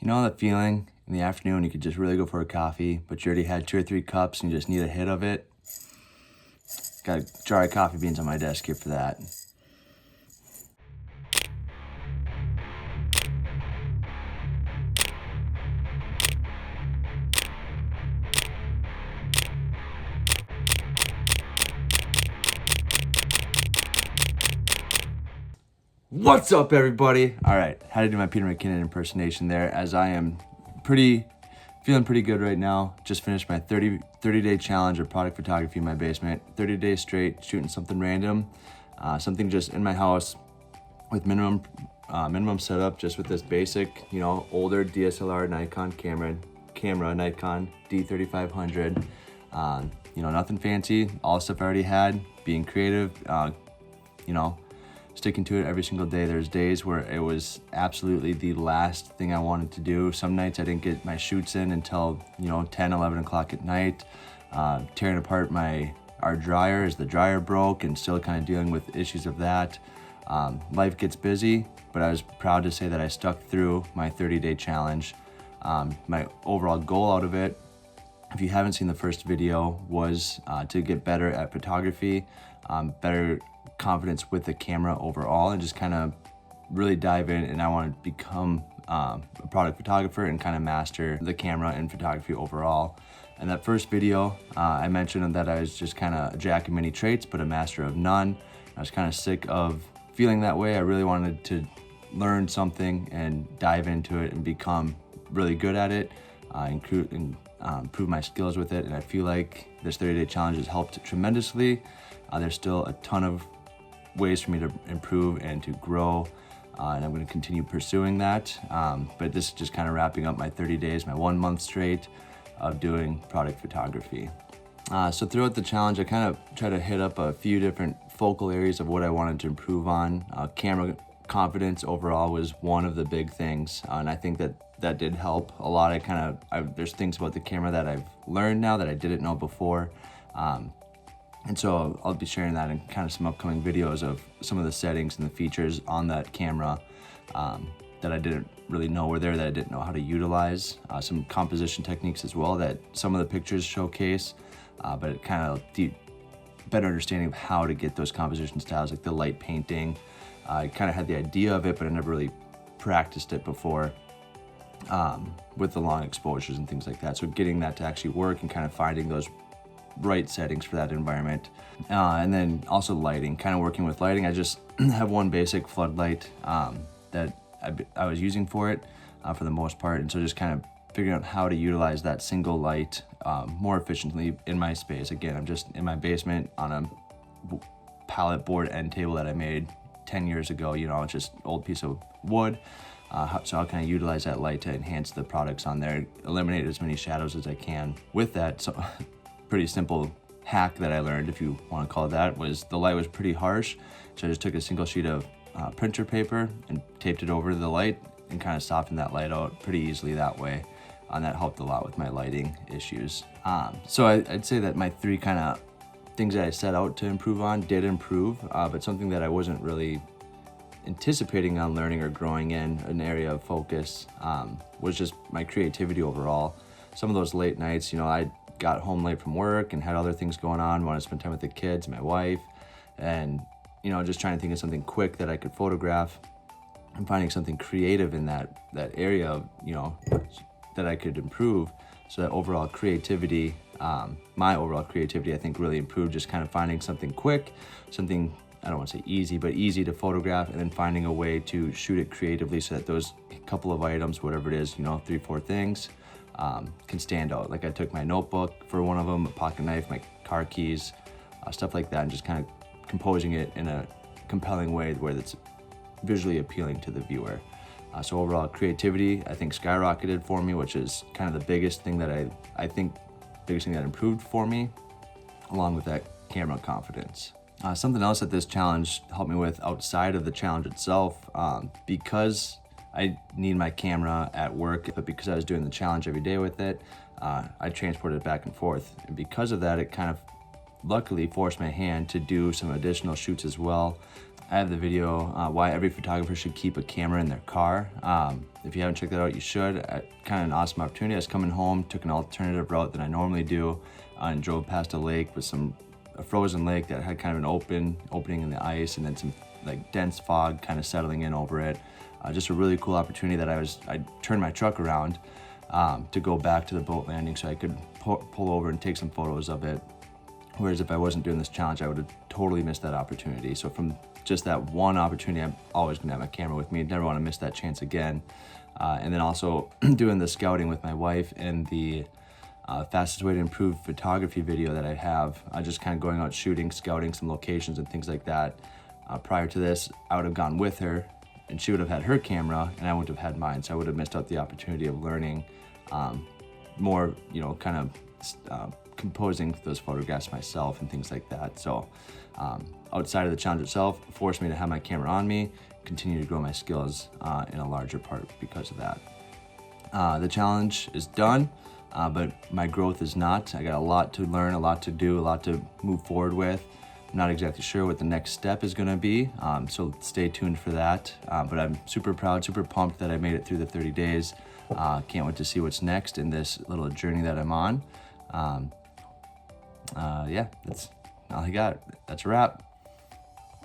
You know that feeling in the afternoon you could just really go for a coffee, but you already had 2 or 3 cups and you just need a hit of it? Got a jar of coffee beans on my desk here for that. What's up, everybody? All right, had to do my Peter McKinnon impersonation there, as I am feeling pretty good right now. Just finished my 30-day challenge of product photography in my basement. 30 days straight shooting something random, something just in my house with minimum setup, just with this basic, older DSLR Nikon camera, Nikon D3500. Nothing fancy, all stuff I already had. Being creative, sticking to it every single day. There's days where it was absolutely the last thing I wanted to do. Some nights I didn't get my shoots in until 10, 11 o'clock at night. Tearing apart our dryer as the dryer broke, and still kind of dealing with issues of that. Life gets busy, but I was proud to say that I stuck through my 30-day challenge. My overall goal out of it, if you haven't seen the first video, was to get better at photography, better confidence with the camera overall, and just kind of really dive in. And I want to become a product photographer and kind of master the camera and photography overall. And that first video, I mentioned that I was just kind of a jack of many trades, but a master of none. I was kind of sick of feeling that way. I really wanted to learn something and dive into it and become really good at it, improve my skills with it. And I feel like this 30-day challenge has helped tremendously. There's still a ton of ways for me to improve and to grow, and I'm going to continue pursuing that. But this is just kind of wrapping up my 30 days, my 1 month straight of doing product photography. So throughout the challenge, I kind of try to hit up a few different focal areas of what I wanted to improve on. Camera confidence overall was one of the big things, and I think that did help a lot. There's things about the camera that I've learned now that I didn't know before. And so I'll be sharing that in kind of some upcoming videos of some of the settings and the features on that camera that I didn't really know were there, that I didn't know how to utilize. Some composition techniques as well that some of the pictures showcase, but it kind of better understanding of how to get those composition styles, like the light painting. I kind of had the idea of it, but I never really practiced it before with the long exposures and things like that. So getting that to actually work and kind of finding those right settings for that environment. And then also lighting, kind of working with lighting. I just have one basic floodlight that I was using for it for the most part. And so just kind of figuring out how to utilize that single light more efficiently in my space. Again, I'm just in my basement on a pallet board end table that I made 10 years ago. It's just old piece of wood. So I'll kind of utilize that light to enhance the products on there, eliminate as many shadows as I can with that. So pretty simple hack that I learned, if you want to call it that, was the light was pretty harsh. So I just took a single sheet of printer paper and taped it over the light and kind of softened that light out pretty easily that way. And that helped a lot with my lighting issues. So I'd say that my 3 kind of things that I set out to improve on did improve, but something that I wasn't really anticipating on learning or growing in an area of focus was just my creativity overall. Some of those late nights, I got home late from work and had other things going on, wanted to spend time with the kids, my wife, and just trying to think of something quick that I could photograph, and finding something creative in that area of, that I could improve. So that overall creativity, my overall creativity, I think really improved, just kind of finding something quick, something, I don't want to say easy, but easy to photograph, and then finding a way to shoot it creatively so that those couple of items, whatever it is, 3, 4 things, can stand out. Like I took my notebook for one of them, a pocket knife, my car keys, stuff like that, and just kind of composing it in a compelling way where it's visually appealing to the viewer. So overall creativity, I think, skyrocketed for me, which is kind of the biggest thing that biggest thing that improved for me, along with that camera confidence. Something else that this challenge helped me with outside of the challenge itself, because I need my camera at work, but because I was doing the challenge every day with it, I transported it back and forth. And because of that, it kind of luckily forced my hand to do some additional shoots as well. I have the video, why every photographer should keep a camera in their car. If you haven't checked that out, you should. Kind of an awesome opportunity. I was coming home, took an alternative route than I normally do, and drove past a lake with a frozen lake that had kind of an opening in the ice, and then some like dense fog kind of settling in over it. Just a really cool opportunity that I turned my truck around to go back to the boat landing so I could pull over and take some photos of it. Whereas if I wasn't doing this challenge, I would have totally missed that opportunity. So from just that one opportunity, I'm always gonna have my camera with me. Never wanna miss that chance again. And then also doing the scouting with my wife and the fastest way to improve photography video that I have, just kind of going out shooting, scouting some locations and things like that. Prior to this, I would have gone with her and she would have had her camera and I wouldn't have had mine. So I would have missed out the opportunity of learning more, kind of composing those photographs myself and things like that. So outside of the challenge itself, forced me to have my camera on me, continue to grow my skills in a larger part because of that. The challenge is done, but my growth is not. I got a lot to learn, a lot to do, a lot to move forward with. I'm not exactly sure what the next step is gonna be, so stay tuned for that. But I'm super proud, super pumped that I made it through the 30 days. Can't wait to see what's next in this little journey that I'm on. Yeah, that's all I got. That's a wrap.